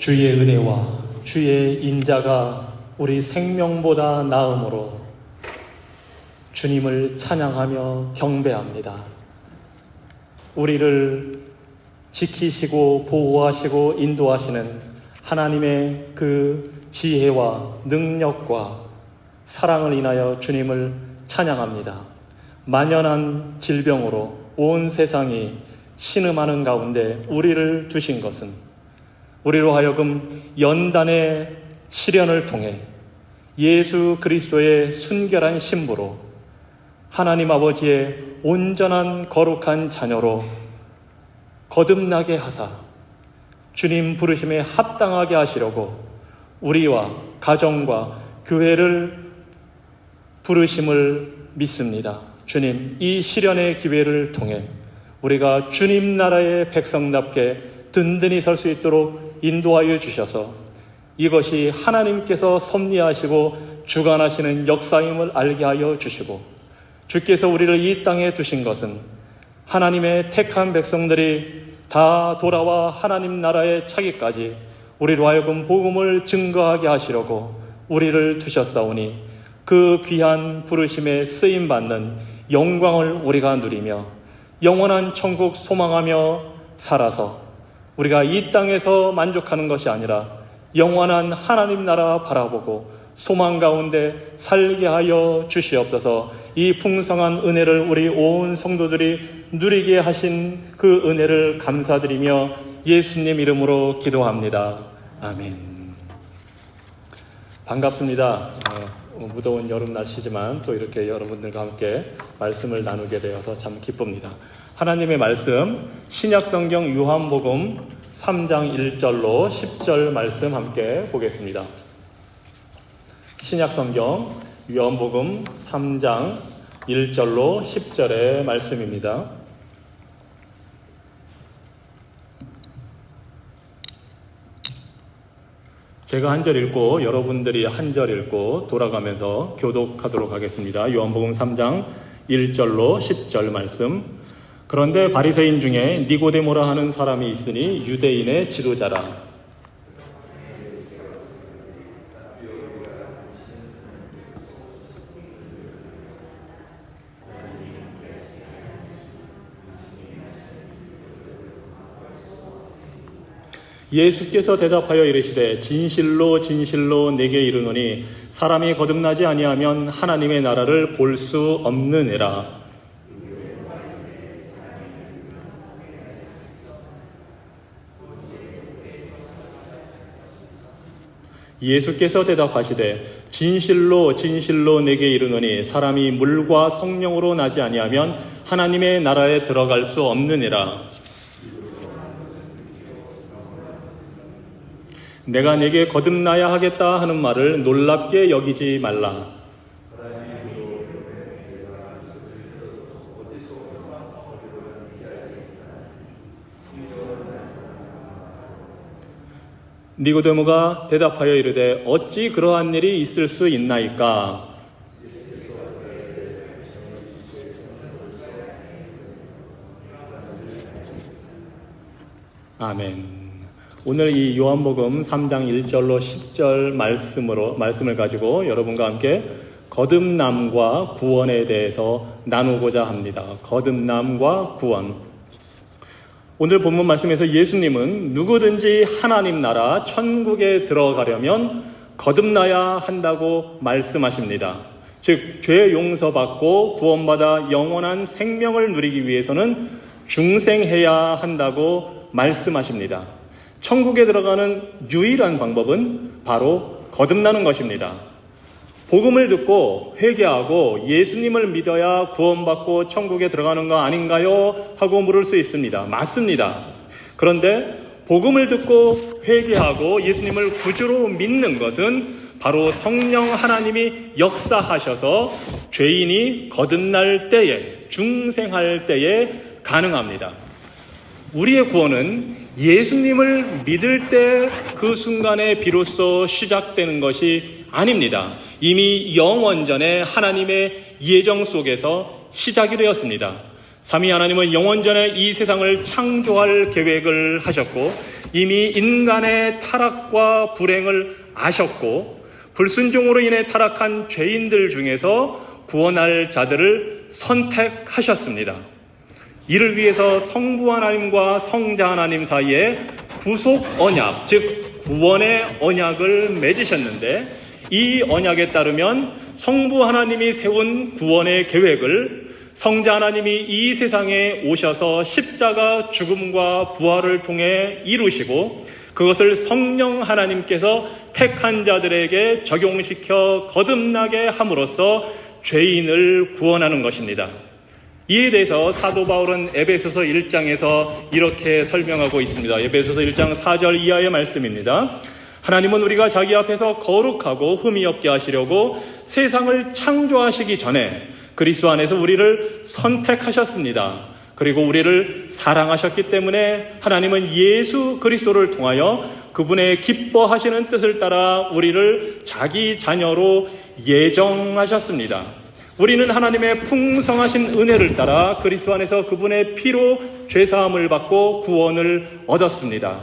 주의 은혜와 주의 인자가 우리 생명보다 나음으로 주님을 찬양하며 경배합니다. 우리를 지키시고 보호하시고 인도하시는 하나님의 그 지혜와 능력과 사랑을 인하여 주님을 찬양합니다. 만연한 질병으로 온 세상이 신음하는 가운데 우리를 두신 것은 우리로 하여금 연단의 시련을 통해 예수 그리스도의 순결한 신부로 하나님 아버지의 온전한 거룩한 자녀로 거듭나게 하사 주님 부르심에 합당하게 하시려고 우리와 가정과 교회를 부르심을 믿습니다. 주님, 이 시련의 기회를 통해 우리가 주님 나라의 백성답게 든든히 설 수 있도록 인도하여 주셔서 이것이 하나님께서 섭리하시고 주관하시는 역사임을 알게 하여 주시고, 주께서 우리를 이 땅에 두신 것은 하나님의 택한 백성들이 다 돌아와 하나님 나라에 차기까지 우리로 하여금 복음을 증거하게 하시려고 우리를 두셨사오니 그 귀한 부르심에 쓰임받는 영광을 우리가 누리며 영원한 천국 소망하며 살아서 우리가 이 땅에서 만족하는 것이 아니라 영원한 하나님 나라 바라보고 소망 가운데 살게 하여 주시옵소서. 이 풍성한 은혜를 우리 온 성도들이 누리게 하신 그 은혜를 감사드리며 예수님 이름으로 기도합니다. 아멘. 반갑습니다. 무더운 여름 날씨지만 또 이렇게 여러분들과 함께 말씀을 나누게 되어서 참 기쁩니다. 하나님의 말씀, 신약성경 요한복음 3장 1절로 10절 말씀 함께 보겠습니다. 신약성경 요한복음 3장 1절로 10절의 말씀입니다. 제가 한 절 읽고 여러분들이 한 절 읽고 돌아가면서 교독하도록 하겠습니다. 요한복음 3장 1절로 10절 말씀. 그런데 바리새인 중에 니고데모라 하는 사람이 있으니 유대인의 지도자라. 예수께서 대답하여 이르시되 진실로 진실로 내게 이르노니 사람이 거듭나지 아니하면 하나님의 나라를 볼 수 없느니라. 예수께서 대답하시되 진실로 진실로 내게 이르노니 사람이 물과 성령으로 나지 아니하면 하나님의 나라에 들어갈 수 없느니라. 내가 내게 거듭나야 하겠다 하는 말을 놀랍게 여기지 말라. 니고데모가 대답하여 이르되 어찌 그러한 일이 있을 수 있나이까? 아멘. 오늘 이 요한복음 3장 1절로 10절 말씀을 가지고 여러분과 함께 거듭남과 구원에 대해서 나누고자 합니다. 거듭남과 구원. 오늘 본문 말씀에서 예수님은 누구든지 하나님 나라 천국에 들어가려면 거듭나야 한다고 말씀하십니다. 즉 죄 용서받고 구원받아 영원한 생명을 누리기 위해서는 중생해야 한다고 말씀하십니다. 천국에 들어가는 유일한 방법은 바로 거듭나는 것입니다. 복음을 듣고 회개하고 예수님을 믿어야 구원받고 천국에 들어가는 거 아닌가요? 하고 물을 수 있습니다. 맞습니다. 그런데 복음을 듣고 회개하고 예수님을 구주로 믿는 것은 바로 성령 하나님이 역사하셔서 죄인이 거듭날 때에, 중생할 때에 가능합니다. 우리의 구원은 예수님을 믿을 때 그 순간에 비로소 시작되는 것이 아닙니다. 이미 영원 전에 하나님의 예정 속에서 시작이 되었습니다. 삼위 하나님은 영원전에 이 세상을 창조할 계획을 하셨고 이미 인간의 타락과 불행을 아셨고 불순종으로 인해 타락한 죄인들 중에서 구원할 자들을 선택하셨습니다. 이를 위해서 성부 하나님과 성자 하나님 사이에 구속 언약, 즉 구원의 언약을 맺으셨는데 이 언약에 따르면 성부 하나님이 세운 구원의 계획을 성자 하나님이 이 세상에 오셔서 십자가 죽음과 부활을 통해 이루시고 그것을 성령 하나님께서 택한 자들에게 적용시켜 거듭나게 함으로써 죄인을 구원하는 것입니다. 이에 대해서 사도 바울은 에베소서 1장에서 이렇게 설명하고 있습니다. 에베소서 1장 4절 이하의 말씀입니다. 하나님은 우리가 자기 앞에서 거룩하고 흠이 없게 하시려고 세상을 창조하시기 전에 그리스도 안에서 우리를 선택하셨습니다. 그리고 우리를 사랑하셨기 때문에 하나님은 예수 그리스도를 통하여 그분의 기뻐하시는 뜻을 따라 우리를 자기 자녀로 예정하셨습니다. 우리는 하나님의 풍성하신 은혜를 따라 그리스도 안에서 그분의 피로 죄사함을 받고 구원을 얻었습니다.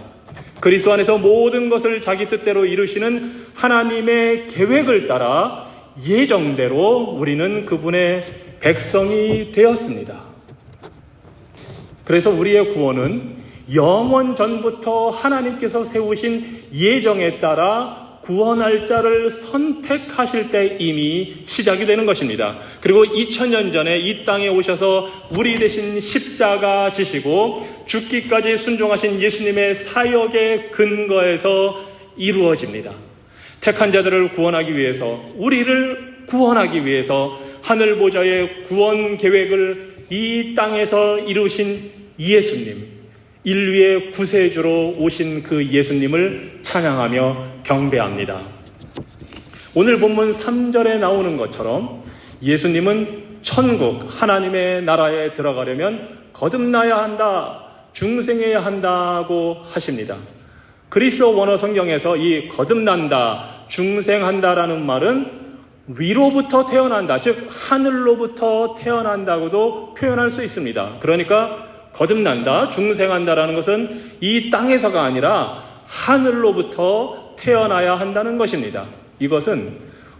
그리스도 안에서 모든 것을 자기 뜻대로 이루시는 하나님의 계획을 따라 예정대로 우리는 그분의 백성이 되었습니다. 그래서 우리의 구원은 영원 전부터 하나님께서 세우신 예정에 따라 구원할 자를 선택하실 때 이미 시작이 되는 것입니다. 그리고 2000년 전에 이 땅에 오셔서 우리 대신 십자가 지시고 죽기까지 순종하신 예수님의 사역의 근거에서 이루어집니다. 택한 자들을 구원하기 위해서, 우리를 구원하기 위해서 하늘 보좌의 구원 계획을 이 땅에서 이루신 예수님, 인류의 구세주로 오신 그 예수님을 찬양하며 경배합니다. 오늘 본문 3절에 나오는 것처럼 예수님은 천국 하나님의 나라에 들어가려면 거듭나야 한다, 중생해야 한다고 하십니다. 그리스도 원어 성경에서 이 거듭난다, 중생한다라는 말은 위로부터 태어난다, 즉 하늘로부터 태어난다고도 표현할 수 있습니다. 그러니까 거듭난다, 중생한다라는 것은 이 땅에서가 아니라 하늘로부터 태어나야 한다는 것입니다. 이것은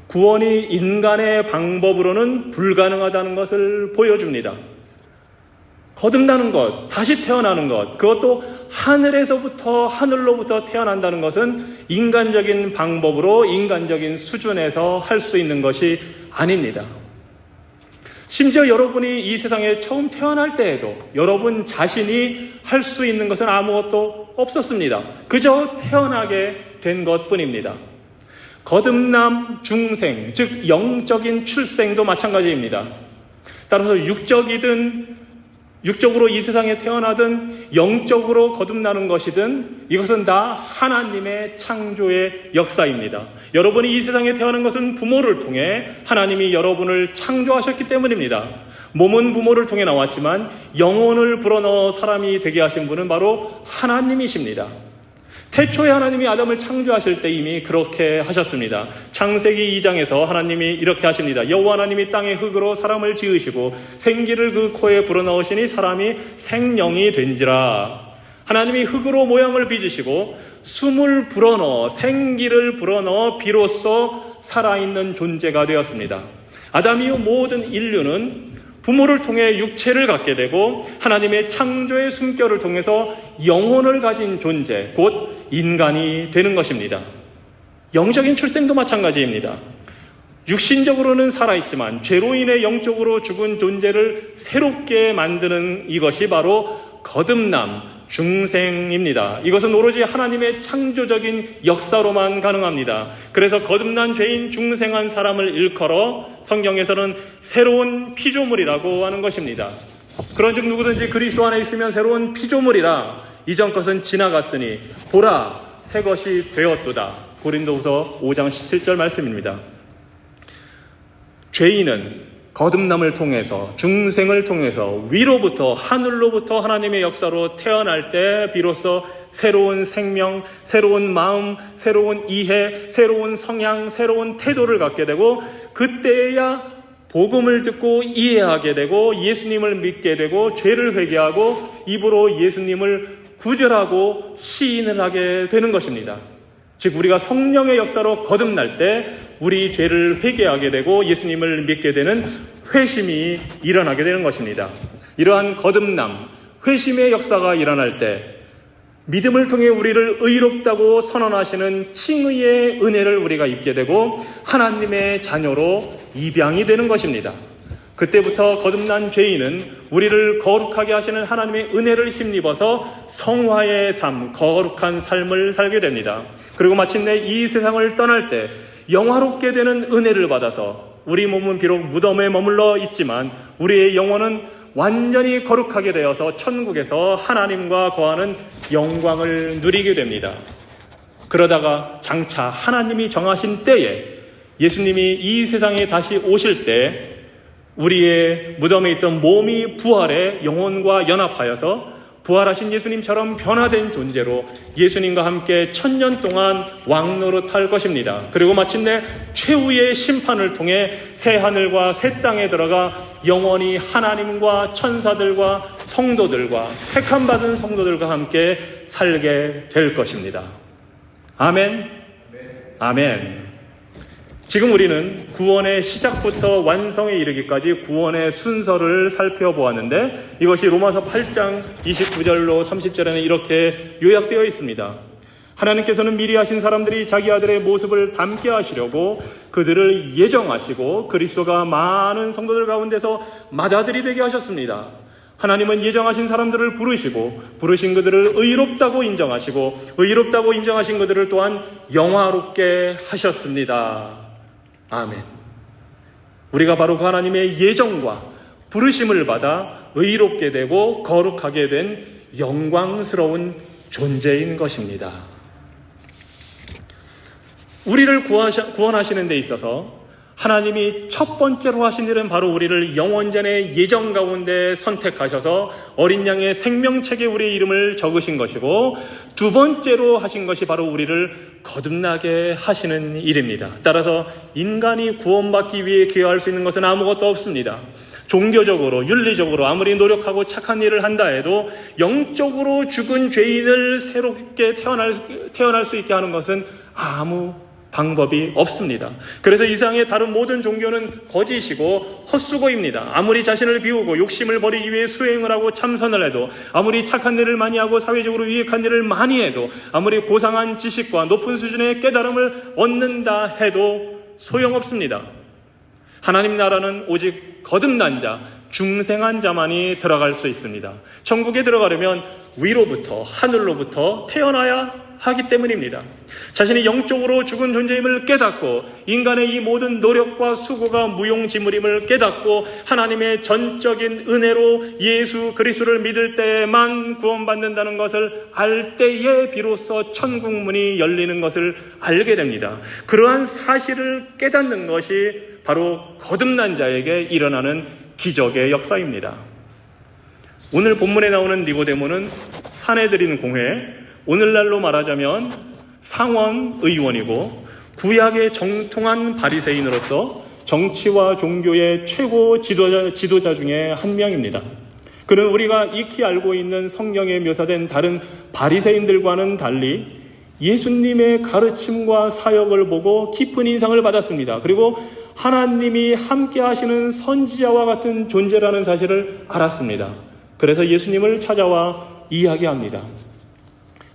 구원이 인간의 방법으로는 불가능하다는 것을 보여줍니다. 거듭나는 것, 다시 태어나는 것, 그것도 하늘로부터 태어난다는 것은 인간적인 방법으로 인간적인 수준에서 할 수 있는 것이 아닙니다. 심지어 여러분이 이 세상에 처음 태어날 때에도 여러분 자신이 할 수 있는 것은 아무것도 없었습니다. 그저 태어나게 된 것뿐입니다. 거듭남, 중생, 즉 영적인 출생도 마찬가지입니다. 따라서 육적으로 이 세상에 태어나든 영적으로 거듭나는 것이든 이것은 다 하나님의 창조의 역사입니다. 여러분이 이 세상에 태어난 것은 부모를 통해 하나님이 여러분을 창조하셨기 때문입니다. 몸은 부모를 통해 나왔지만 영혼을 불어넣어 사람이 되게 하신 분은 바로 하나님이십니다. 태초에 하나님이 아담을 창조하실 때 이미 그렇게 하셨습니다. 창세기 2장에서 하나님이 이렇게 하십니다. 여호와 하나님이 땅의 흙으로 사람을 지으시고 생기를 그 코에 불어넣으시니 사람이 생령이 된지라. 하나님이 흙으로 모양을 빚으시고 숨을 불어넣어 생기를 불어넣어 비로소 살아있는 존재가 되었습니다. 아담 이후 모든 인류는 부모를 통해 육체를 갖게 되고 하나님의 창조의 숨결을 통해서 영혼을 가진 존재, 곧 인간이 되는 것입니다. 영적인 출생도 마찬가지입니다. 육신적으로는 살아있지만 죄로 인해 영적으로 죽은 존재를 새롭게 만드는 이것이 바로 거듭남, 중생입니다. 이것은 오로지 하나님의 창조적인 역사로만 가능합니다. 그래서 거듭난 죄인 중생한 사람을 일컬어 성경에서는 새로운 피조물이라고 하는 것입니다. 그런즉 누구든지 그리스도 안에 있으면 새로운 피조물이라, 이전 것은 지나갔으니 보라 새 것이 되었도다. 고린도후서 5장 17절 말씀입니다. 죄인은 거듭남을 통해서, 중생을 통해서, 위로부터, 하늘로부터 하나님의 역사로 태어날 때 비로소 새로운 생명, 새로운 마음, 새로운 이해, 새로운 성향, 새로운 태도를 갖게 되고, 그때야 복음을 듣고 이해하게 되고 예수님을 믿게 되고 죄를 회개하고 입으로 예수님을 구절하고 시인을 하게 되는 것입니다. 즉 우리가 성령의 역사로 거듭날 때 우리 죄를 회개하게 되고 예수님을 믿게 되는 회심이 일어나게 되는 것입니다. 이러한 거듭남, 회심의 역사가 일어날 때 믿음을 통해 우리를 의롭다고 선언하시는 칭의의 은혜를 우리가 입게 되고 하나님의 자녀로 입양이 되는 것입니다. 그때부터 거듭난 죄인은 우리를 거룩하게 하시는 하나님의 은혜를 힘입어서 성화의 삶, 거룩한 삶을 살게 됩니다. 그리고 마침내 이 세상을 떠날 때 영화롭게 되는 은혜를 받아서 우리 몸은 비록 무덤에 머물러 있지만 우리의 영혼은 완전히 거룩하게 되어서 천국에서 하나님과 거하는 영광을 누리게 됩니다. 그러다가 장차 하나님이 정하신 때에 예수님이 이 세상에 다시 오실 때 우리의 무덤에 있던 몸이 부활해 영혼과 연합하여서 부활하신 예수님처럼 변화된 존재로 예수님과 함께 1000년 동안 왕노릇할 것입니다. 그리고 마침내 최후의 심판을 통해 새 하늘과 새 땅에 들어가 영원히 하나님과 천사들과 성도들과 택함받은 성도들과 함께 살게 될 것입니다. 아멘. 아멘. 지금 우리는 구원의 시작부터 완성에 이르기까지 구원의 순서를 살펴보았는데 이것이 로마서 8장 29절로 30절에는 이렇게 요약되어 있습니다. 하나님께서는 미리 하신 사람들이 자기 아들의 모습을 닮게 하시려고 그들을 예정하시고 그리스도가 많은 성도들 가운데서 맏아들이 되게 하셨습니다. 하나님은 예정하신 사람들을 부르시고 부르신 그들을 의롭다고 인정하시고 의롭다고 인정하신 그들을 또한 영화롭게 하셨습니다. 아멘. 우리가 바로 그 하나님의 예정과 부르심을 받아 의롭게 되고 거룩하게 된 영광스러운 존재인 것입니다. 우리를 구원하시는 데 있어서 하나님이 첫 번째로 하신 일은 바로 우리를 영원전의 예정 가운데 선택하셔서 어린 양의 생명책에 우리의 이름을 적으신 것이고 두 번째로 하신 것이 바로 우리를 거듭나게 하시는 일입니다. 따라서 인간이 구원받기 위해 기여할 수 있는 것은 아무것도 없습니다. 종교적으로 윤리적으로 아무리 노력하고 착한 일을 한다 해도 영적으로 죽은 죄인을 새롭게 태어날 수 있게 하는 것은 아무 방법이 없습니다. 그래서 이 세상의 다른 모든 종교는 거짓이고 헛수고입니다. 아무리 자신을 비우고 욕심을 버리기 위해 수행을 하고 참선을 해도 아무리 착한 일을 많이 하고 사회적으로 유익한 일을 많이 해도 아무리 고상한 지식과 높은 수준의 깨달음을 얻는다 해도 소용없습니다. 하나님 나라는 오직 거듭난 자, 중생한 자만이 들어갈 수 있습니다. 천국에 들어가려면 위로부터 하늘로부터 태어나야 하기 때문입니다. 자신이 영적으로 죽은 존재임을 깨닫고 인간의 이 모든 노력과 수고가 무용지물임을 깨닫고 하나님의 전적인 은혜로 예수 그리스도를 믿을 때에만 구원받는다는 것을 알 때에 비로소 천국 문이 열리는 것을 알게 됩니다. 그러한 사실을 깨닫는 것이 바로 거듭난 자에게 일어나는 기적의 역사입니다. 오늘 본문에 나오는 니고데모는 사내들인 공회, 오늘날로 말하자면 상원 의원이고 구약의 정통한 바리새인으로서 정치와 종교의 최고 지도자 중에 한 명입니다. 그는 우리가 익히 알고 있는 성경에 묘사된 다른 바리새인들과는 달리 예수님의 가르침과 사역을 보고 깊은 인상을 받았습니다. 그리고 하나님이 함께 하시는 선지자와 같은 존재라는 사실을 알았습니다. 그래서 예수님을 찾아와 이야기합니다.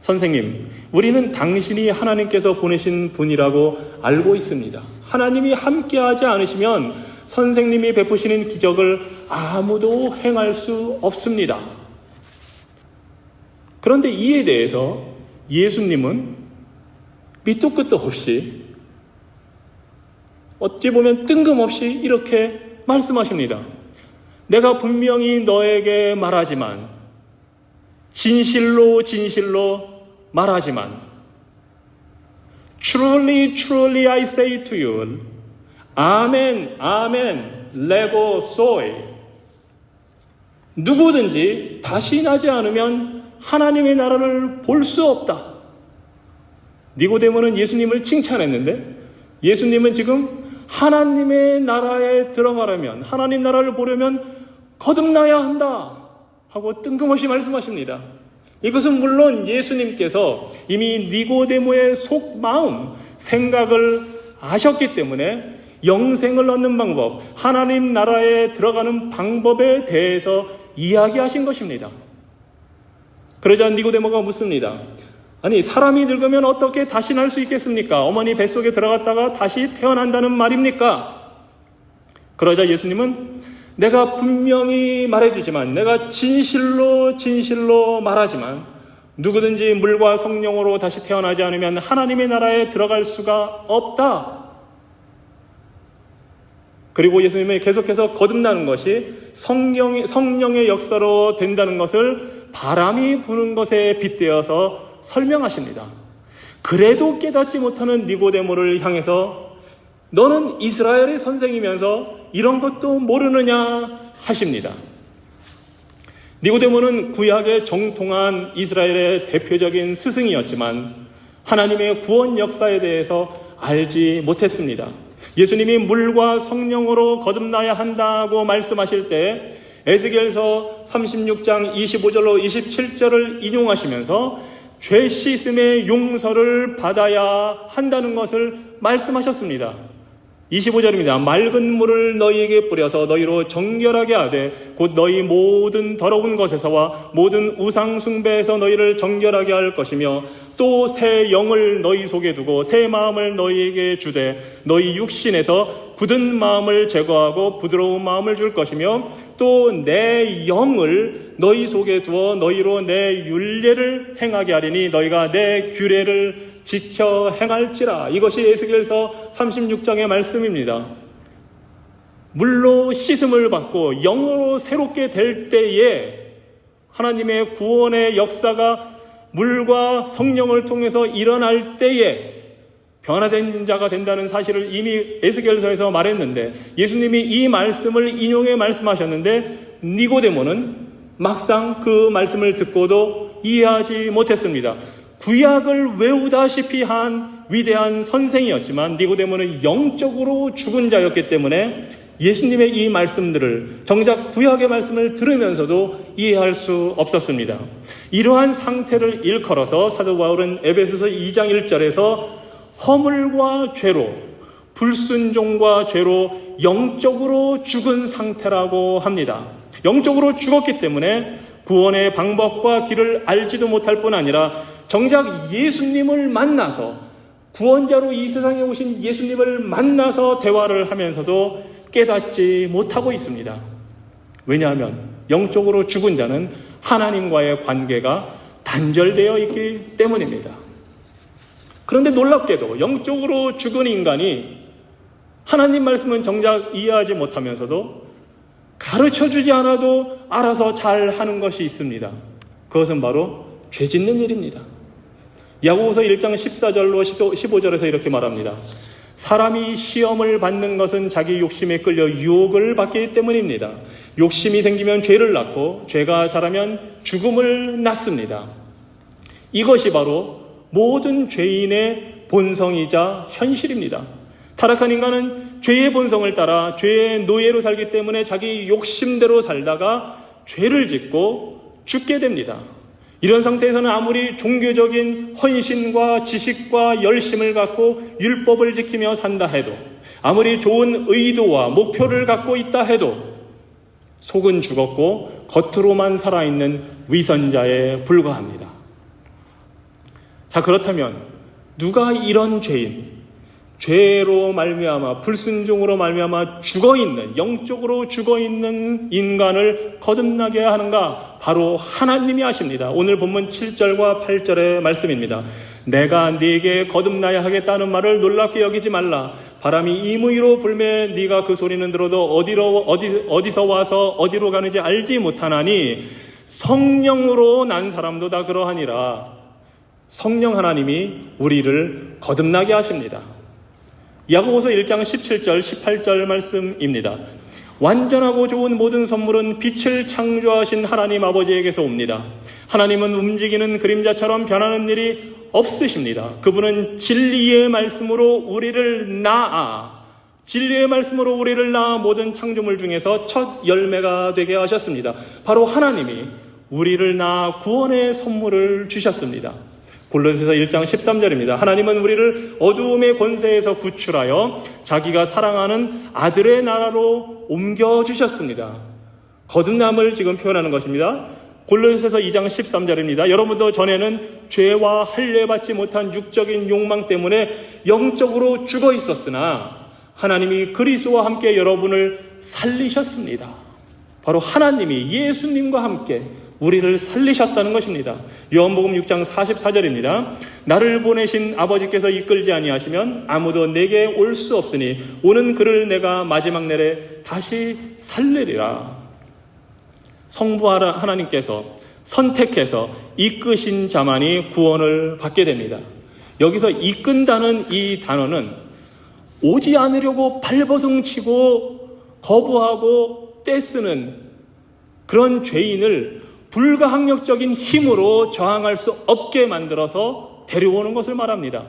선생님, 우리는 당신이 하나님께서 보내신 분이라고 알고 있습니다. 하나님이 함께하지 않으시면 선생님이 베푸시는 기적을 아무도 행할 수 없습니다. 그런데 이에 대해서 예수님은 밑도 끝도 없이 어찌 보면 뜬금없이 이렇게 말씀하십니다. 내가 분명히 너에게 말하지만 진실로 말하지만 Truly, truly I say to you, 아멘, 아멘, 레고 소이. 누구든지 다시 나지 않으면 하나님의 나라를 볼 수 없다. 니고데모는 예수님을 칭찬했는데 예수님은 지금 하나님의 나라에 들어가려면, 하나님 나라를 보려면 거듭나야 한다 하고 뜬금없이 말씀하십니다. 이것은 물론 예수님께서 이미 니고데모의 속마음, 생각을 아셨기 때문에 영생을 얻는 방법, 하나님 나라에 들어가는 방법에 대해서 이야기하신 것입니다. 그러자 니고데모가 묻습니다. 아니, 사람이 늙으면 어떻게 다시 날 수 있겠습니까? 어머니 뱃속에 들어갔다가 다시 태어난다는 말입니까? 그러자 예수님은 내가 분명히 말해주지만, 내가 진실로 말하지만 누구든지 물과 성령으로 다시 태어나지 않으면 하나님의 나라에 들어갈 수가 없다. 그리고 예수님이 계속해서 거듭나는 것이 성령의 역사로 된다는 것을 바람이 부는 것에 빗대어서 설명하십니다. 그래도 깨닫지 못하는 니고데모를 향해서 너는 이스라엘의 선생이면서 이런 것도 모르느냐 하십니다. 니고데모는 구약의 정통한 이스라엘의 대표적인 스승이었지만 하나님의 구원 역사에 대해서 알지 못했습니다. 예수님이 물과 성령으로 거듭나야 한다고 말씀하실 때 에스겔서 36장 25절로 27절을 인용하시면서 죄 씻음의 용서를 받아야 한다는 것을 말씀하셨습니다. 25절입니다. 맑은 물을 너희에게 뿌려서 너희로 정결하게 하되 곧 너희 모든 더러운 것에서와 모든 우상 숭배에서 너희를 정결하게 할 것이며 또 새 영을 너희 속에 두고 새 마음을 너희에게 주되 너희 육신에서 굳은 마음을 제거하고 부드러운 마음을 줄 것이며 또 내 영을 너희 속에 두어 너희로 내 율례를 행하게 하리니 너희가 내 규례를 지켜 행할지라. 이것이 에스겔서 36장의 말씀입니다. 물로 씻음을 받고 영으로 새롭게 될 때에 하나님의 구원의 역사가 물과 성령을 통해서 일어날 때에 변화된 자가 된다는 사실을 이미 에스겔서에서 말했는데 예수님이 이 말씀을 인용해 말씀하셨는데 니고데모는 막상 그 말씀을 듣고도 이해하지 못했습니다. 구약을 외우다시피 한 위대한 선생이었지만 니고데모는 영적으로 죽은 자였기 때문에 예수님의 이 말씀들을 정작 구약의 말씀을 들으면서도 이해할 수 없었습니다. 이러한 상태를 일컬어서 사도 바울은 에베소서 2장 1절에서 허물과 죄로, 불순종과 죄로 영적으로 죽은 상태라고 합니다. 영적으로 죽었기 때문에 구원의 방법과 길을 알지도 못할 뿐 아니라 정작 예수님을 만나서 구원자로 이 세상에 오신 예수님을 만나서 대화를 하면서도 깨닫지 못하고 있습니다. 왜냐하면 영적으로 죽은 자는 하나님과의 관계가 단절되어 있기 때문입니다. 그런데 놀랍게도 영적으로 죽은 인간이 하나님 말씀은 정작 이해하지 못하면서도 가르쳐주지 않아도 알아서 잘하는 것이 있습니다. 그것은 바로 죄 짓는 일입니다. 야고보서 1장 14절로 15절에서 이렇게 말합니다. 사람이 시험을 받는 것은 자기 욕심에 끌려 유혹을 받기 때문입니다. 욕심이 생기면 죄를 낳고 죄가 자라면 죽음을 낳습니다. 이것이 바로 모든 죄인의 본성이자 현실입니다. 타락한 인간은 죄의 본성을 따라 죄의 노예로 살기 때문에 자기 욕심대로 살다가 죄를 짓고 죽게 됩니다. 이런 상태에서는 아무리 종교적인 헌신과 지식과 열심을 갖고 율법을 지키며 산다 해도, 아무리 좋은 의도와 목표를 갖고 있다 해도 속은 죽었고 겉으로만 살아있는 위선자에 불과합니다. 자, 그렇다면 누가 이런 죄인, 죄로 말미암아 불순종으로 말미암아 죽어있는, 영적으로 죽어있는 인간을 거듭나게 하는가? 바로 하나님이 하십니다. 오늘 본문 7절과 8절의 말씀입니다. 내가 네게 거듭나야 하겠다는 말을 놀랍게 여기지 말라. 바람이 임의로 불매 네가 그 소리는 들어도 어디서 와서 어디로 가는지 알지 못하나니 성령으로 난 사람도 다 그러하니라. 성령 하나님이 우리를 거듭나게 하십니다. 야고보서 1장 17절 18절 말씀입니다. 완전하고 좋은 모든 선물은 빛을 창조하신 하나님 아버지에게서 옵니다. 하나님은 움직이는 그림자처럼 변하는 일이 없으십니다. 그분은 진리의 말씀으로 우리를 낳아 진리의 말씀으로 우리를 낳아 모든 창조물 중에서 첫 열매가 되게 하셨습니다. 바로 하나님이 우리를 낳아 구원의 선물을 주셨습니다. 골로새서 1장 13절입니다. 하나님은 우리를 어두움의 권세에서 구출하여 자기가 사랑하는 아들의 나라로 옮겨주셨습니다. 거듭남을 지금 표현하는 것입니다. 골로새서 2장 13절입니다. 여러분도 전에는 죄와 할례받지 못한 육적인 욕망 때문에 영적으로 죽어 있었으나 하나님이 그리스도와 함께 여러분을 살리셨습니다. 바로 하나님이 예수님과 함께 우리를 살리셨다는 것입니다. 요한복음 6장 44절입니다. 나를 보내신 아버지께서 이끌지 아니하시면 아무도 내게 올 수 없으니 오는 그를 내가 마지막 날에 다시 살리리라. 성부 하나님께서 선택해서 이끄신 자만이 구원을 받게 됩니다. 여기서 이끈다는 이 단어는 오지 않으려고 발버둥치고 거부하고 떼쓰는 그런 죄인을 불가항력적인 힘으로 저항할 수 없게 만들어서 데려오는 것을 말합니다.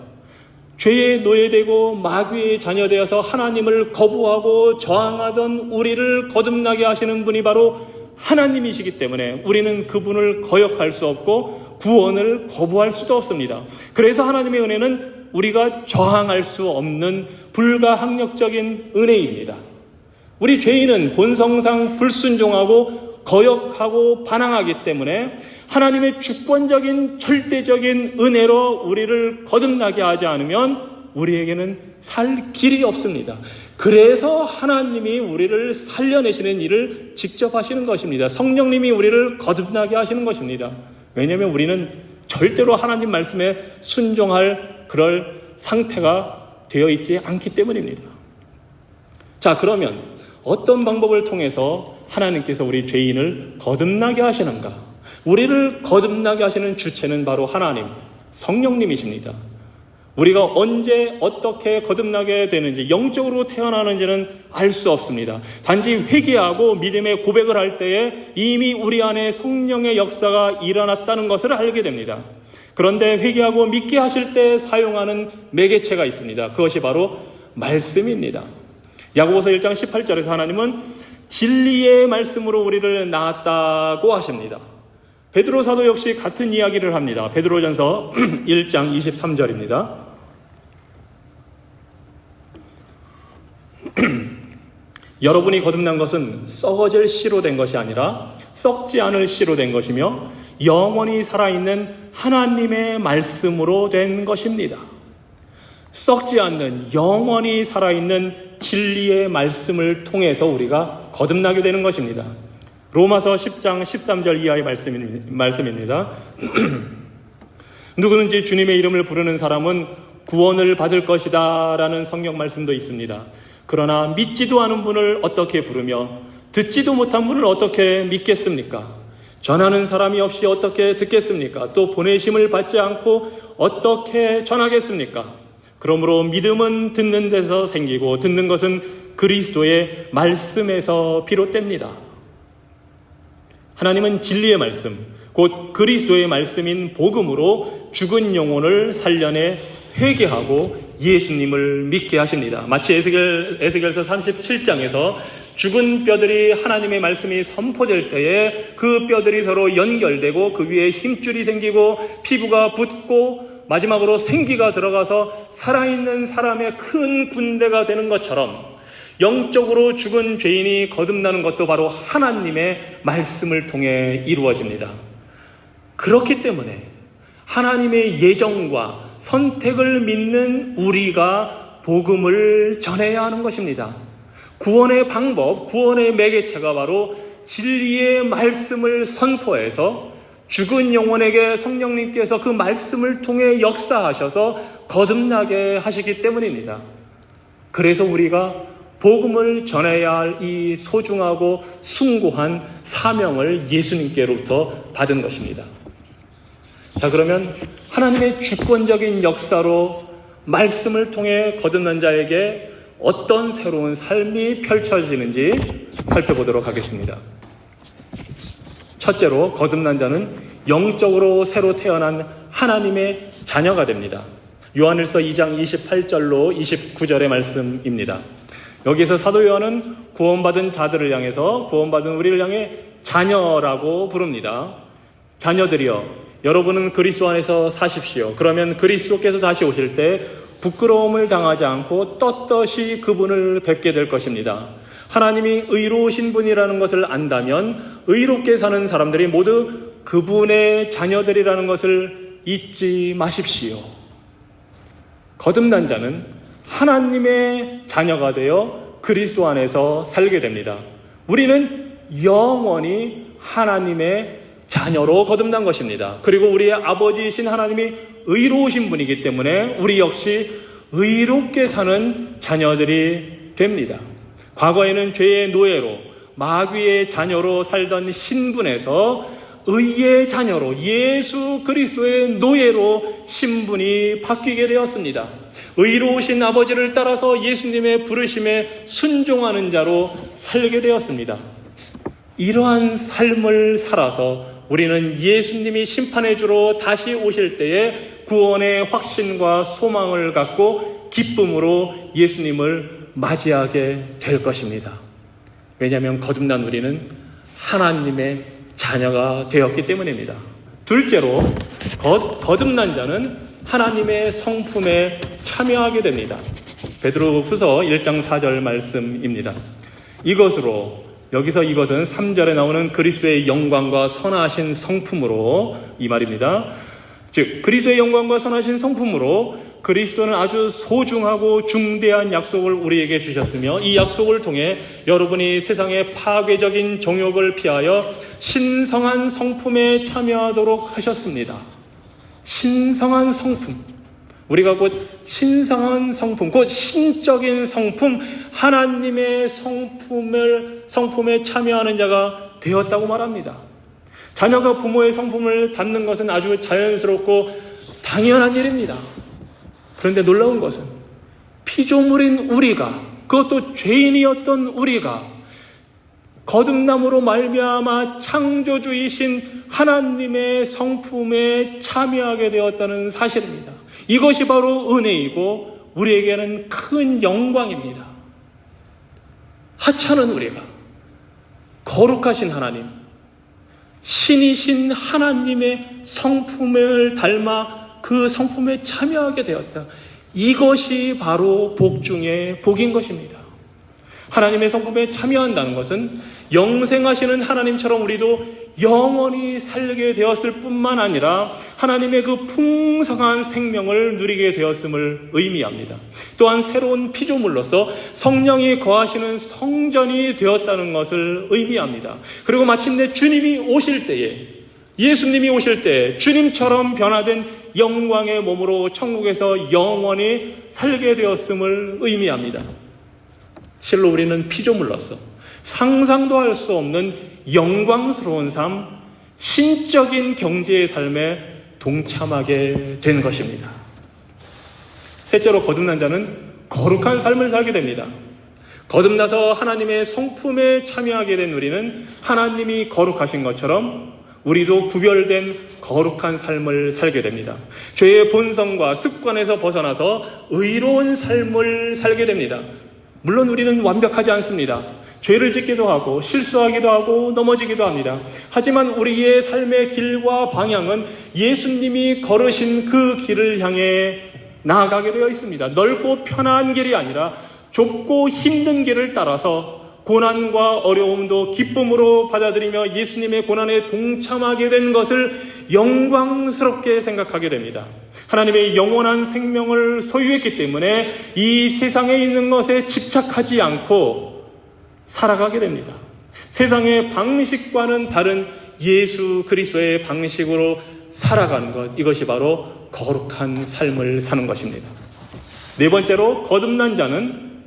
죄에 노예되고 마귀의 자녀되어서 하나님을 거부하고 저항하던 우리를 거듭나게 하시는 분이 바로 하나님이시기 때문에 우리는 그분을 거역할 수 없고 구원을 거부할 수도 없습니다. 그래서 하나님의 은혜는 우리가 저항할 수 없는 불가항력적인 은혜입니다. 우리 죄인은 본성상 불순종하고 거역하고 반항하기 때문에 하나님의 주권적인 절대적인 은혜로 우리를 거듭나게 하지 않으면 우리에게는 살 길이 없습니다. 그래서 하나님이 우리를 살려내시는 일을 직접 하시는 것입니다. 성령님이 우리를 거듭나게 하시는 것입니다. 왜냐하면 우리는 절대로 하나님 말씀에 순종할 그럴 상태가 되어 있지 않기 때문입니다. 자, 그러면 어떤 방법을 통해서 하나님께서 우리 죄인을 거듭나게 하시는가? 우리를 거듭나게 하시는 주체는 바로 하나님, 성령님이십니다. 우리가 언제 어떻게 거듭나게 되는지, 영적으로 태어나는지는 알 수 없습니다. 단지 회개하고 믿음의 고백을 할 때에 이미 우리 안에 성령의 역사가 일어났다는 것을 알게 됩니다. 그런데 회개하고 믿게 하실 때 사용하는 매개체가 있습니다. 그것이 바로 말씀입니다. 야고보서 1장 18절에서 하나님은 진리의 말씀으로 우리를 낳았다고 하십니다. 베드로 사도 역시 같은 이야기를 합니다. 베드로전서 1장 23절입니다. 여러분이 거듭난 것은 썩어질 씨로 된 것이 아니라 썩지 않을 씨로 된 것이며 영원히 살아있는 하나님의 말씀으로 된 것입니다. 썩지 않는 영원히 살아있는 진리의 말씀을 통해서 우리가 거듭나게 되는 것입니다. 로마서 10장 13절 이하의 말씀입니다. 누구든지 주님의 이름을 부르는 사람은 구원을 받을 것이다 라는 성경 말씀도 있습니다. 그러나 믿지도 않은 분을 어떻게 부르며 듣지도 못한 분을 어떻게 믿겠습니까? 전하는 사람이 없이 어떻게 듣겠습니까? 또 보내심을 받지 않고 어떻게 전하겠습니까? 그러므로 믿음은 듣는 데서 생기고 듣는 것은 그리스도의 말씀에서 비롯됩니다. 하나님은 진리의 말씀, 곧 그리스도의 말씀인 복음으로 죽은 영혼을 살려내 회개하고 예수님을 믿게 하십니다. 마치 에스겔서 37장에서 죽은 뼈들이 하나님의 말씀이 선포될 때에 그 뼈들이 서로 연결되고 그 위에 힘줄이 생기고 피부가 붙고 마지막으로 생기가 들어가서 살아있는 사람의 큰 군대가 되는 것처럼 영적으로 죽은 죄인이 거듭나는 것도 바로 하나님의 말씀을 통해 이루어집니다. 그렇기 때문에 하나님의 예정과 선택을 믿는 우리가 복음을 전해야 하는 것입니다. 구원의 방법, 구원의 매개체가 바로 진리의 말씀을 선포해서 죽은 영혼에게 성령님께서 그 말씀을 통해 역사하셔서 거듭나게 하시기 때문입니다. 그래서 우리가 복음을 전해야 할 이 소중하고 숭고한 사명을 예수님께로부터 받은 것입니다. 자, 그러면 하나님의 주권적인 역사로 말씀을 통해 거듭난 자에게 어떤 새로운 삶이 펼쳐지는지 살펴보도록 하겠습니다. 첫째로, 거듭난 자는 영적으로 새로 태어난 하나님의 자녀가 됩니다. 요한일서 2장 28절로 29절의 말씀입니다. 여기에서 사도 요한은 구원받은 자들을 향해서, 구원받은 우리를 향해 자녀라고 부릅니다. 자녀들이여, 여러분은 그리스도 안에서 사십시오. 그러면 그리스도께서 다시 오실 때 부끄러움을 당하지 않고 떳떳이 그분을 뵙게 될 것입니다. 하나님이 의로우신 분이라는 것을 안다면 의롭게 사는 사람들이 모두 그분의 자녀들이라는 것을 잊지 마십시오. 거듭난 자는 하나님의 자녀가 되어 그리스도 안에서 살게 됩니다. 우리는 영원히 하나님의 자녀로 거듭난 것입니다. 그리고 우리의 아버지이신 하나님이 의로우신 분이기 때문에 우리 역시 의롭게 사는 자녀들이 됩니다. 과거에는 죄의 노예로, 마귀의 자녀로 살던 신분에서 의의 자녀로, 예수 그리스도의 노예로 신분이 바뀌게 되었습니다. 의로우신 아버지를 따라서 예수님의 부르심에 순종하는 자로 살게 되었습니다. 이러한 삶을 살아서 우리는 예수님이 심판의 주로 다시 오실 때에 구원의 확신과 소망을 갖고 기쁨으로 예수님을 맞이하게 될 것입니다. 왜냐하면 거듭난 우리는 하나님의 자녀가 되었기 때문입니다. 둘째로, 거듭난 자는 하나님의 성품에 참여하게 됩니다. 베드로후서 1장 4절 말씀입니다. 이것으로, 여기서 이것은 3절에 나오는 그리스도의 영광과 선하신 성품으로, 이 말입니다. 즉 그리스도의 영광과 선하신 성품으로 그리스도는 아주 소중하고 중대한 약속을 우리에게 주셨으며, 이 약속을 통해 여러분이 세상의 파괴적인 정욕을 피하여 신성한 성품에 참여하도록 하셨습니다. 신성한 성품, 우리가 곧 신성한 성품, 곧 신적인 성품, 하나님의 성품에 참여하는 자가 되었다고 말합니다. 자녀가 부모의 성품을 닮는 것은 아주 자연스럽고 당연한 일입니다. 그런데 놀라운 것은 피조물인 우리가, 그것도 죄인이었던 우리가 거듭남으로 말미암아 창조주이신 하나님의 성품에 참여하게 되었다는 사실입니다. 이것이 바로 은혜이고 우리에게는 큰 영광입니다. 하찮은 우리가 거룩하신 하나님, 신이신 하나님의 성품을 닮아 그 성품에 참여하게 되었다. 이것이 바로 복 중에 복인 것입니다. 하나님의 성품에 참여한다는 것은 영생하시는 하나님처럼 우리도 영원히 살게 되었을 뿐만 아니라 하나님의 그 풍성한 생명을 누리게 되었음을 의미합니다. 또한 새로운 피조물로서 성령이 거하시는 성전이 되었다는 것을 의미합니다. 그리고 마침내 주님이 오실 때에, 예수님이 오실 때 주님처럼 변화된 영광의 몸으로 천국에서 영원히 살게 되었음을 의미합니다. 실로 우리는 피조물로서 상상도 할 수 없는 영광스러운 삶, 신적인 경제의 삶에 동참하게 된 것입니다. 셋째로, 거듭난 자는 거룩한 삶을 살게 됩니다. 거듭나서 하나님의 성품에 참여하게 된 우리는 하나님이 거룩하신 것처럼 우리도 구별된 거룩한 삶을 살게 됩니다. 죄의 본성과 습관에서 벗어나서 의로운 삶을 살게 됩니다. 물론 우리는 완벽하지 않습니다. 죄를 짓기도 하고 실수하기도 하고 넘어지기도 합니다. 하지만 우리의 삶의 길과 방향은 예수님이 걸으신 그 길을 향해 나아가게 되어 있습니다. 넓고 편한 길이 아니라 좁고 힘든 길을 따라서 고난과 어려움도 기쁨으로 받아들이며 예수님의 고난에 동참하게 된 것을 영광스럽게 생각하게 됩니다. 하나님의 영원한 생명을 소유했기 때문에 이 세상에 있는 것에 집착하지 않고 살아가게 됩니다. 세상의 방식과는 다른 예수 그리스도의 방식으로 살아가는 것, 이것이 바로 거룩한 삶을 사는 것입니다. 네 번째로, 거듭난 자는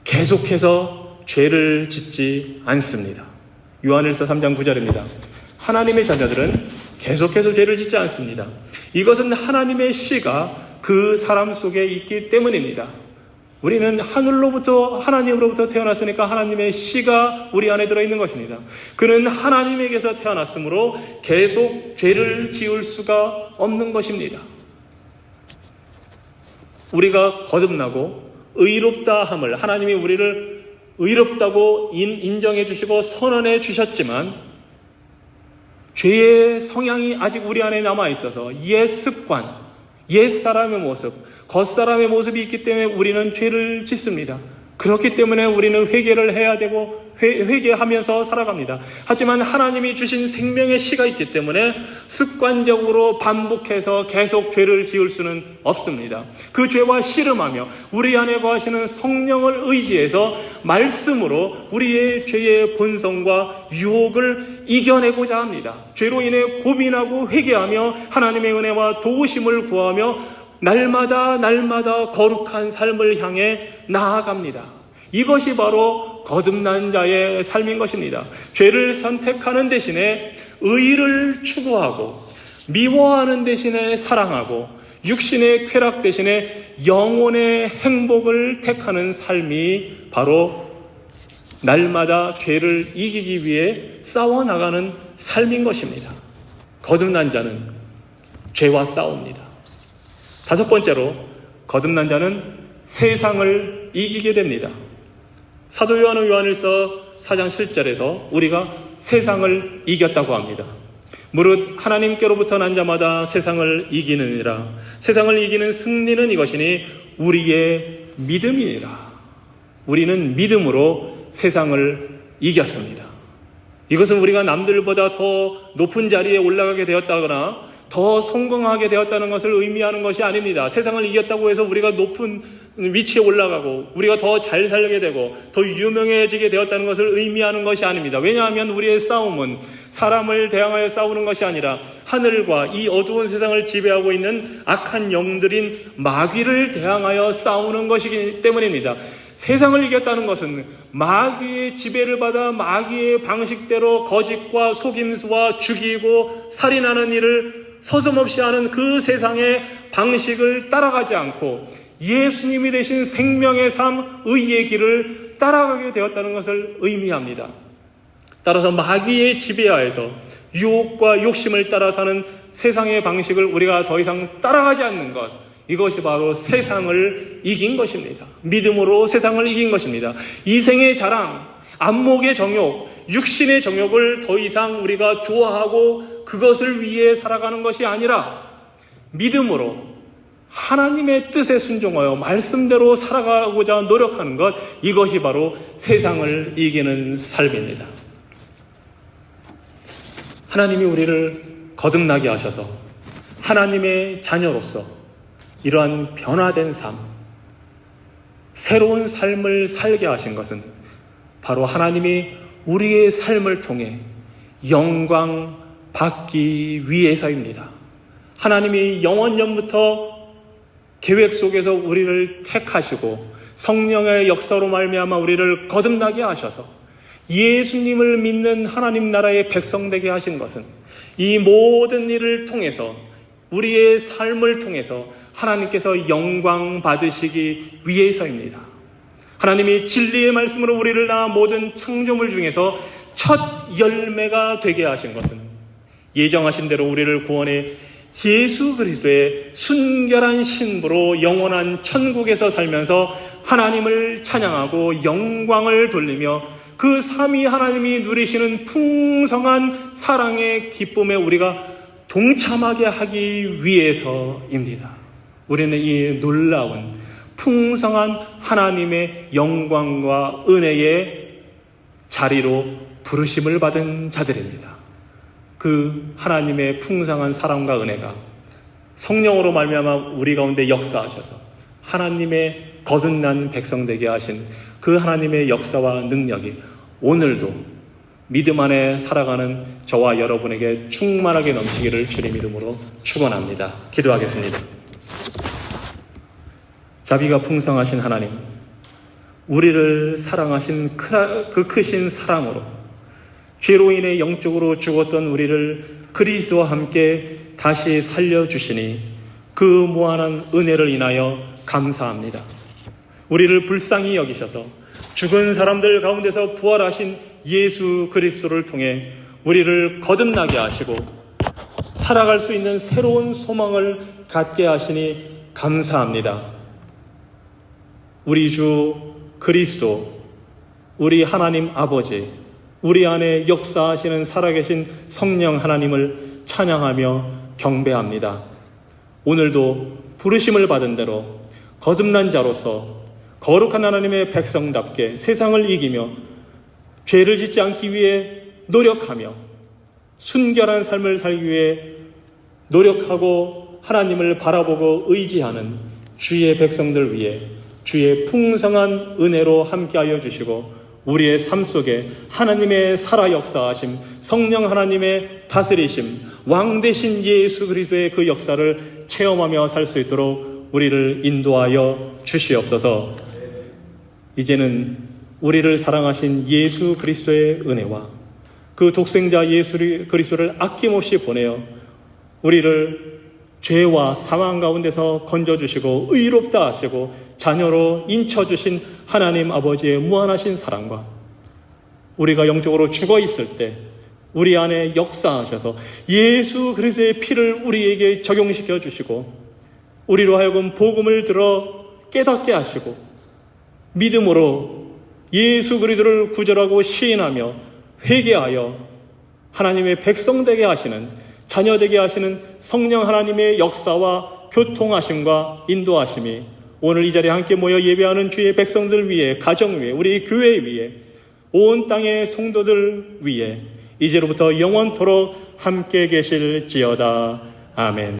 계속해서 죄를 짓지 않습니다. 요한일서 3장 9절입니다. 하나님의 자녀들은 계속해서 죄를 짓지 않습니다. 이것은 하나님의 씨가 그 사람 속에 있기 때문입니다. 우리는 하나님으로부터 태어났으니까 하나님의 씨가 우리 안에 들어있는 것입니다. 그는 하나님에게서 태어났으므로 계속 죄를 지을 수가 없는 것입니다. 우리가 거듭나고 의롭다 함을, 하나님이 우리를 의롭다고 인정해 주시고 선언해 주셨지만 죄의 성향이 아직 우리 안에 남아 있어서 옛 습관, 옛 사람의 모습, 겉사람의 모습이 있기 때문에 우리는 죄를 짓습니다. 그렇기 때문에 우리는 회개를 해야 되고 회개하면서 살아갑니다. 하지만 하나님이 주신 생명의 씨가 있기 때문에 습관적으로 반복해서 계속 죄를 지을 수는 없습니다. 그 죄와 씨름하며 우리 안에 거하시는 성령을 의지해서 말씀으로 우리의 죄의 본성과 유혹을 이겨내고자 합니다. 죄로 인해 고민하고 회개하며 하나님의 은혜와 도우심을 구하며 날마다 거룩한 삶을 향해 나아갑니다. 이것이 바로 거듭난 자의 삶인 것입니다. 죄를 선택하는 대신에 의를 추구하고 미워하는 대신에 사랑하고 육신의 쾌락 대신에 영혼의 행복을 택하는 삶이 바로 날마다 죄를 이기기 위해 싸워나가는 삶인 것입니다. 거듭난 자는 죄와 싸웁니다. 다섯 번째로 거듭난 자는 세상을 이기게 됩니다. 사도 요한은 요한일서 4장 7절에서 우리가 세상을 이겼다고 합니다. 무릇 하나님께로부터 난 자마다 세상을 이기느니라. 세상을 이기는 승리는 이것이니 우리의 믿음이니라. 우리는 믿음으로 세상을 이겼습니다. 이것은 우리가 남들보다 더 높은 자리에 올라가게 되었다거나 더 성공하게 되었다는 것을 의미하는 것이 아닙니다. 세상을 이겼다고 해서 우리가 높은 위치에 올라가고 우리가 더 잘 살게 되고 더 유명해지게 되었다는 것을 의미하는 것이 아닙니다. 왜냐하면 우리의 싸움은 사람을 대항하여 싸우는 것이 아니라 하늘과 이 어두운 세상을 지배하고 있는 악한 영들인 마귀를 대항하여 싸우는 것이기 때문입니다. 세상을 이겼다는 것은 마귀의 지배를 받아 마귀의 방식대로 거짓과 속임수와 죽이고 살인하는 일을 서슴없이 하는 그 세상의 방식을 따라가지 않고 예수님이 되신 생명의 삶, 의의 길을 따라가게 되었다는 것을 의미합니다. 따라서 마귀의 지배하에서 유혹과 욕심을 따라 사는 세상의 방식을 우리가 더 이상 따라가지 않는 것, 이것이 바로 세상을 이긴 것입니다. 믿음으로 세상을 이긴 것입니다. 이생의 자랑, 안목의 정욕, 육신의 정욕을 더 이상 우리가 좋아하고 그것을 위해 살아가는 것이 아니라 믿음으로 하나님의 뜻에 순종하여 말씀대로 살아가고자 노력하는 것, 이것이 바로 세상을 이기는 삶입니다. 하나님이 우리를 거듭나게 하셔서 하나님의 자녀로서 이러한 변화된 삶, 새로운 삶을 살게 하신 것은 바로 하나님이 우리의 삶을 통해 영광 받기 위해서입니다. 하나님이 영원전부터 계획 속에서 우리를 택하시고 성령의 역사로 말미암아 우리를 거듭나게 하셔서 예수님을 믿는 하나님 나라의 백성 되게 하신 것은 이 모든 일을 통해서 우리의 삶을 통해서 하나님께서 영광 받으시기 위해서입니다. 하나님이 진리의 말씀으로 우리를 낳아 모든 창조물 중에서 첫 열매가 되게 하신 것은 예정하신 대로 우리를 구원해 예수 그리스도의 순결한 신부로 영원한 천국에서 살면서 하나님을 찬양하고 영광을 돌리며 그 삼위 하나님이 누리시는 풍성한 사랑의 기쁨에 우리가 동참하게 하기 위해서입니다. 우리는 이 놀라운 풍성한 하나님의 영광과 은혜의 자리로 부르심을 받은 자들입니다. 그 하나님의 풍성한 사랑과 은혜가 성령으로 말미암아 우리 가운데 역사하셔서 하나님의 거듭난 백성 되게 하신 그 하나님의 역사와 능력이 오늘도 믿음 안에 살아가는 저와 여러분에게 충만하게 넘치기를 주님 이름으로 축원합니다. 기도하겠습니다. 자비가 풍성하신 하나님, 우리를 사랑하신 그 크신 사랑으로 죄로 인해 영적으로 죽었던 우리를 그리스도와 함께 다시 살려주시니 그 무한한 은혜를 인하여 감사합니다. 우리를 불쌍히 여기셔서 죽은 사람들 가운데서 부활하신 예수 그리스도를 통해 우리를 거듭나게 하시고 살아갈 수 있는 새로운 소망을 갖게 하시니 감사합니다. 우리 주 그리스도, 우리 하나님 아버지, 우리 안에 역사하시는 살아계신 성령 하나님을 찬양하며 경배합니다. 오늘도 부르심을 받은 대로 거듭난 자로서 거룩한 하나님의 백성답게 세상을 이기며 죄를 짓지 않기 위해 노력하며 순결한 삶을 살기 위해 노력하고 하나님을 바라보고 의지하는 주의 백성들 위해 주의 풍성한 은혜로 함께하여 주시고 우리의 삶 속에 하나님의 살아 역사하심, 성령 하나님의 다스리심, 왕 되신 예수 그리스도의 그 역사를 체험하며 살 수 있도록 우리를 인도하여 주시옵소서. 이제는 우리를 사랑하신 예수 그리스도의 은혜와 그 독생자 예수 그리스도를 아낌없이 보내어 우리를 죄와 사망 가운데서 건져주시고 의롭다 하시고 자녀로 인쳐주신 하나님 아버지의 무한하신 사랑과 우리가 영적으로 죽어 있을 때 우리 안에 역사하셔서 예수 그리스도의 피를 우리에게 적용시켜 주시고 우리로 하여금 복음을 들어 깨닫게 하시고 믿음으로 예수 그리스도를 구절하고 시인하며 회개하여 하나님의 백성 되게 하시는, 자녀 되게 하시는 성령 하나님의 역사와 교통하심과 인도하심이 오늘 이 자리에 함께 모여 예배하는 주의 백성들 위해, 가정 위에, 우리 교회 위에, 온 땅의 성도들 위에 이제로부터 영원토록 함께 계실지어다. 아멘.